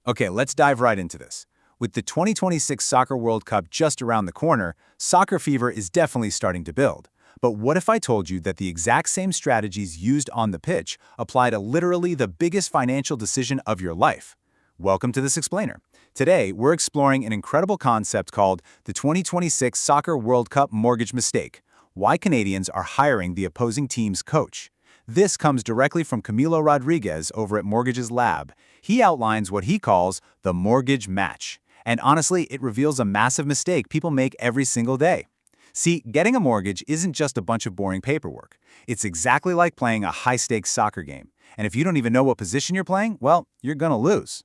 Okay, let's dive right into this. With the 2026 Soccer World Cup just around the corner, soccer fever is definitely starting to build. But what if I told you that the exact same strategies used on the pitch apply to literally the biggest financial decision of your life? Welcome to this explainer. Today, we're exploring an incredible concept called the 2026 Soccer World Cup mortgage mistake: why Canadians are hiring the opposing team's coach. This comes directly from Camilo Rodriguez over at Mortgages Lab. He outlines what he calls the mortgage match. And honestly, it reveals a massive mistake people make every single day. See, getting a mortgage isn't just a bunch of boring paperwork. It's exactly like playing a high-stakes soccer game. And if you don't even know what position you're playing, well, you're gonna lose.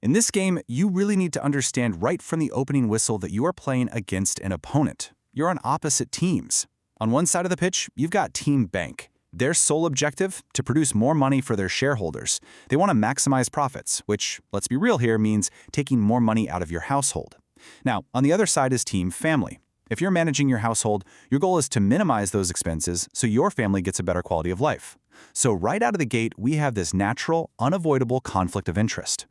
In this game, you really need to understand right from the opening whistle that you are playing against an opponent. You're on opposite teams. On one side of the pitch, you've got Team Bank. Their sole objective? To produce more money for their shareholders. They want to maximize profits, which, let's be real here, means taking more money out of your household. Now, on the other side is Team Family. If you're managing your household, your goal is to minimize those expenses so your family gets a better quality of life. So right out of the gate, we have this natural, unavoidable conflict of interest.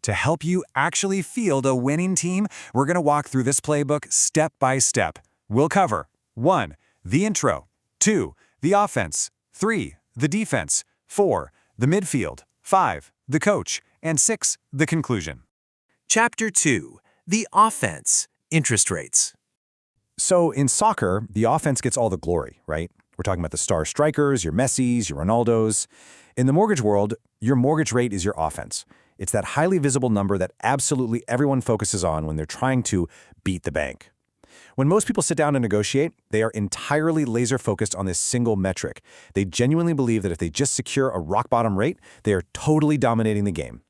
To help you actually field a winning team, we're going to walk through this playbook step by step. We'll cover 1. The intro, 2. The offense, 3. The defense, 4. The midfield, 5. The coach, and 6. The conclusion. Chapter 2. The offense, interest rates. So in soccer, the offense gets all the glory, right? We're talking about the star strikers, your Messis, your Ronaldos. In the mortgage world, your mortgage rate is your offense. It's that highly visible number that absolutely everyone focuses on when they're trying to beat the bank. When most people sit down to negotiate, they are entirely laser-focused on this single metric. They genuinely believe that if they just secure a rock-bottom rate, they are totally dominating the game.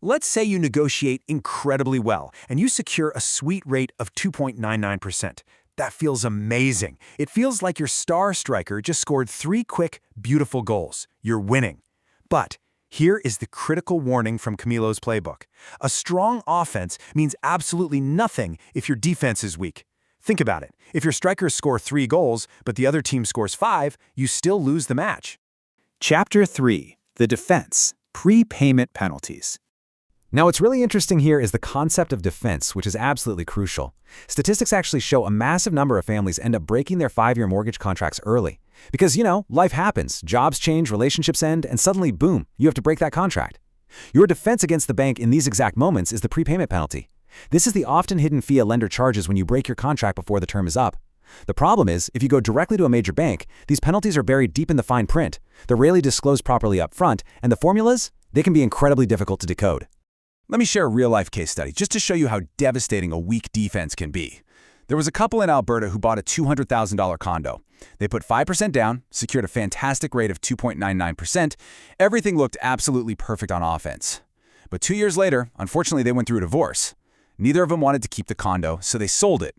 Let's say you negotiate incredibly well and you secure a sweet rate of 2.99%. That feels amazing. It feels like your star striker just scored 3 quick, beautiful goals. You're winning. But here is the critical warning from Camilo's playbook. A strong offense means absolutely nothing if your defense is weak. Think about it. If your strikers score 3 goals, but the other team scores 5, you still lose the match. Chapter 3. The Defense. Prepayment Penalties. Now, what's really interesting here is the concept of defense, which is absolutely crucial. Statistics actually show a massive number of families end up breaking their 5-year mortgage contracts early. Because, life happens, jobs change, relationships end, and suddenly, boom, you have to break that contract. Your defense against the bank in these exact moments is the prepayment penalty. This is the often hidden fee a lender charges when you break your contract before the term is up. The problem is, if you go directly to a major bank, these penalties are buried deep in the fine print. They're rarely disclosed properly up front, and the formulas, they can be incredibly difficult to decode. Let me share a real-life case study just to show you how devastating a weak defense can be. There was a couple in Alberta who bought a $200,000 condo. They put 5% down, secured a fantastic rate of 2.99%. Everything looked absolutely perfect on offense. But 2 years later, unfortunately, they went through a divorce. Neither of them wanted to keep the condo, so they sold it.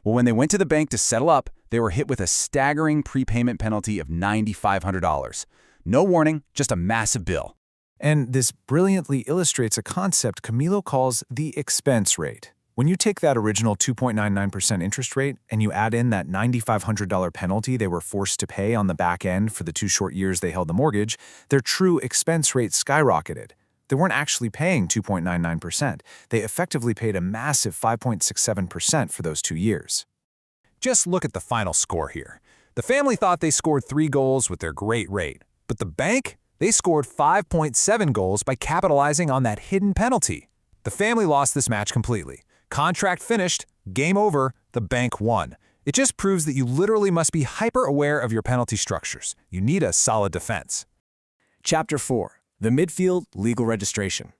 Well, when they went to the bank to settle up, they were hit with a staggering prepayment penalty of $9,500. No warning, just a massive bill. And this brilliantly illustrates a concept Camilo calls the expense rate. When you take that original 2.99% interest rate and you add in that $9,500 penalty they were forced to pay on the back end for the 2 short years they held the mortgage, their true expense rate skyrocketed. They weren't actually paying 2.99%. They effectively paid a massive 5.67% for those 2 years. Just look at the final score here. The family thought they scored 3 goals with their great rate, but the bank? They scored 5.7 goals by capitalizing on that hidden penalty. The family lost this match completely. Contract finished, game over, the bank won. It just proves that you literally must be hyper-aware of your penalty structures. You need a solid defense. Chapter 4. The Midfield Legal Registration.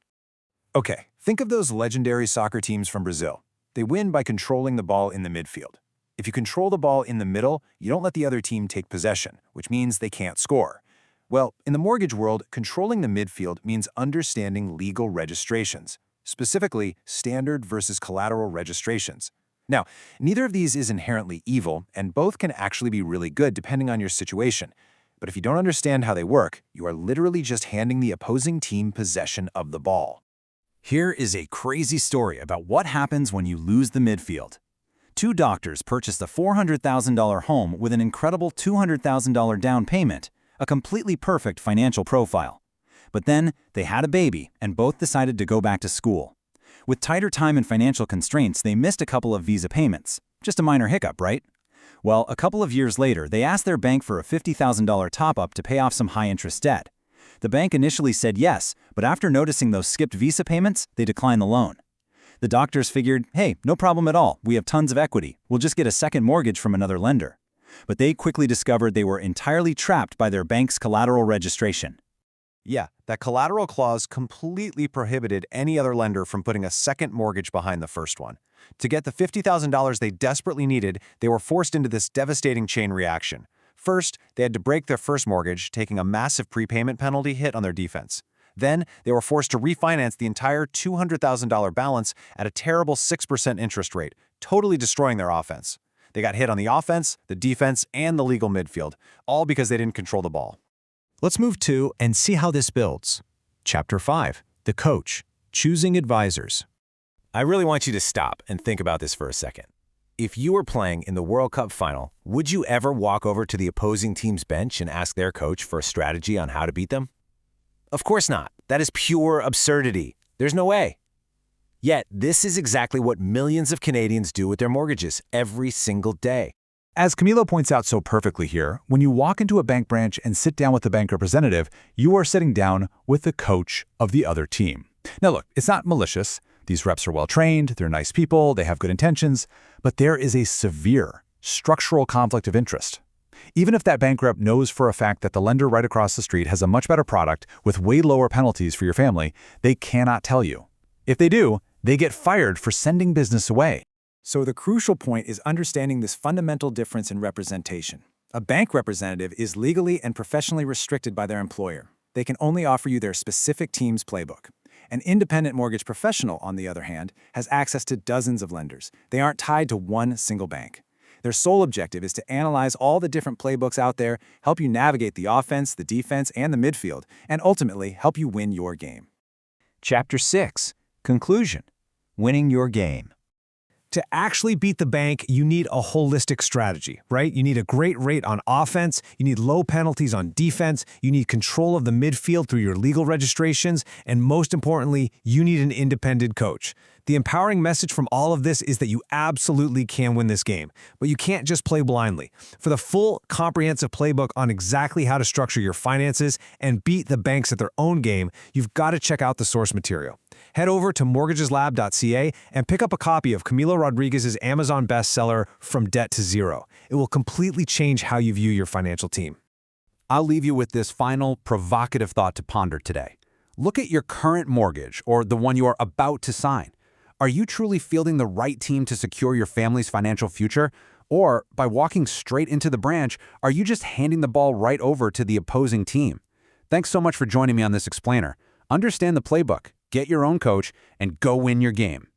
Okay, think of those legendary soccer teams from Brazil. They win by controlling the ball in the midfield. If you control the ball in the middle, you don't let the other team take possession, which means they can't score. Well, in the mortgage world, controlling the midfield means understanding legal registrations, specifically standard versus collateral registrations. Now, neither of these is inherently evil, and both can actually be really good depending on your situation. But if you don't understand how they work, you are literally just handing the opposing team possession of the ball. Here is a crazy story about what happens when you lose the midfield. 2 doctors purchased a $400,000 home with an incredible $200,000 down payment, a completely perfect financial profile. But then, they had a baby, and both decided to go back to school. With tighter time and financial constraints, they missed a couple of visa payments. Just a minor hiccup, right? Well, a couple of years later, they asked their bank for a $50,000 top-up to pay off some high-interest debt. The bank initially said yes, but after noticing those skipped visa payments, they declined the loan. The doctors figured, hey, no problem at all, we have tons of equity, we'll just get a second mortgage from another lender. But they quickly discovered they were entirely trapped by their bank's collateral registration. Yeah, that collateral clause completely prohibited any other lender from putting a second mortgage behind the first one. To get the $50,000 they desperately needed, they were forced into this devastating chain reaction. First, they had to break their first mortgage, taking a massive prepayment penalty hit on their defense. Then, they were forced to refinance the entire $200,000 balance at a terrible 6% interest rate, totally destroying their offense. They got hit on the offense, the defense, and the legal midfield, all because they didn't control the ball. Let's move to and see how this builds. Chapter 5. The Coach. Choosing Advisors. I really want you to stop and think about this for a second. If you were playing in the World Cup final, would you ever walk over to the opposing team's bench and ask their coach for a strategy on how to beat them? Of course not. That is pure absurdity. There's no way. Yet, this is exactly what millions of Canadians do with their mortgages every single day. As Camilo points out so perfectly here, when you walk into a bank branch and sit down with the bank representative, you are sitting down with the coach of the other team. Now look, it's not malicious. These reps are well-trained, they're nice people, they have good intentions, but there is a severe structural conflict of interest. Even if that bank rep knows for a fact that the lender right across the street has a much better product with way lower penalties for your family, they cannot tell you. If they do, they get fired for sending business away. So the crucial point is understanding this fundamental difference in representation. A bank representative is legally and professionally restricted by their employer. They can only offer you their specific team's playbook. An independent mortgage professional, on the other hand, has access to dozens of lenders. They aren't tied to one single bank. Their sole objective is to analyze all the different playbooks out there, help you navigate the offense, the defense, and the midfield, and ultimately help you win your game. Chapter 6. Conclusion. Winning your game. To actually beat the bank, you need a holistic strategy, right? You need a great rate on offense, you need low penalties on defense, you need control of the midfield through your legal registrations, and most importantly, you need an independent coach. The empowering message from all of this is that you absolutely can win this game, but you can't just play blindly. For the full, comprehensive playbook on exactly how to structure your finances and beat the banks at their own game, you've got to check out the source material. Head over to mortgageslab.ca and pick up a copy of Camilo Rodriguez's Amazon bestseller, From Debt to Zero. It will completely change how you view your financial team. I'll leave you with this final, provocative thought to ponder today. Look at your current mortgage, or the one you are about to sign. Are you truly fielding the right team to secure your family's financial future? Or, by walking straight into the branch, are you just handing the ball right over to the opposing team? Thanks so much for joining me on this explainer. Understand the playbook, get your own coach, and go win your game.